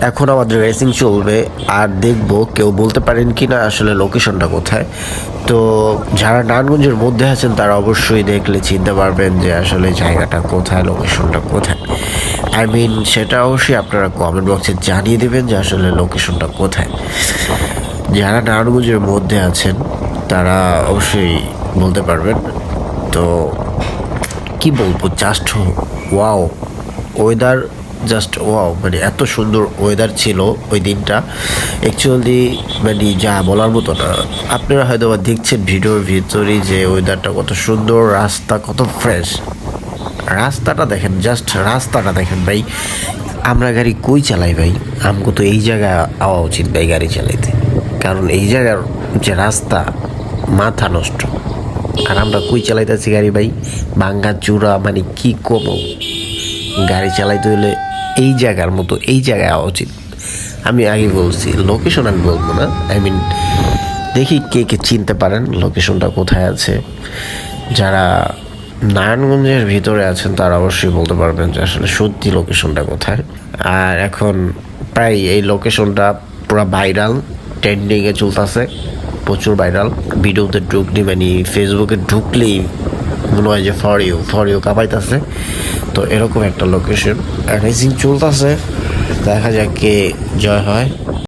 এখন আমাদের রেসিং চলবে আর দেখব কেউ বলতে পারেন কি না আসলে লোকেশনটা কোথায়। তো যারা নারায়ণগঞ্জের মধ্যে আছেন তারা অবশ্যই দেখলে চিনতে পারবেন যে আসলে জায়গাটা কোথায়, লোকেশনটা কোথায়। আই মিন সেটা অবশ্যই আপনারা কমেন্ট বক্সে জানিয়ে দেবেন যে আসলে লোকেশনটা কোথায়। যারা নারায়ণগঞ্জের মধ্যে আছেন তারা অবশ্যই বলতে পারবেন। তো কি বলবো, just wow weather, just wow, মানে এত সুন্দর ওয়েদার ছিল ওই দিনটা। অ্যাকচুয়ালি মানে যা বলার মতো না। আপনারা হয়তো বা দেখছেন ভিডিওর ভিতরেই যে ওয়েদারটা কত সুন্দর, রাস্তা কত ফ্রেশ। রাস্তাটা দেখেন, জাস্ট রাস্তাটা দেখেন ভাই। আমরা গাড়ি কই চালাই ভাই? আমাকে তো এই জায়গায় আওয়া উচিত ভাই গাড়ি চালাইতে, কারণ এই জায়গার যে রাস্তা মাথা নষ্ট। আর আমরা কই চালাইতেছি গাড়ি ভাই? ভাঙ্গা চূড়া, মানে কি কম গাড়ি চালাইতে হলে এই জায়গার মতো এই জায়গায় আওয়া উচিত। আমি আগে বলছি লোকেশন আমি বলবো না, আই মিন দেখি কে কে চিনতে পারেন লোকেশনটা কোথায় আছে। যারা নারায়ণগঞ্জের ভিতরে আছেন তারা অবশ্যই বলতে পারবেন যে আসলে সত্যি লোকেশনটা কোথায়। আর এখন প্রায় এই লোকেশনটা পুরো ভাইরাল, ট্রেন্ডিংয়ে চলতেছে, প্রচুর ভাইরাল। ভিডিওতে ঢুকলি মানে ফেসবুকে ঢুকলেই মনে হয় যে ফর ইউ কাঁপাইতেছে। তো এরকম একটা লোকেশন, রেসিং চলতেছে, দেখা যাক কে জয় হয়।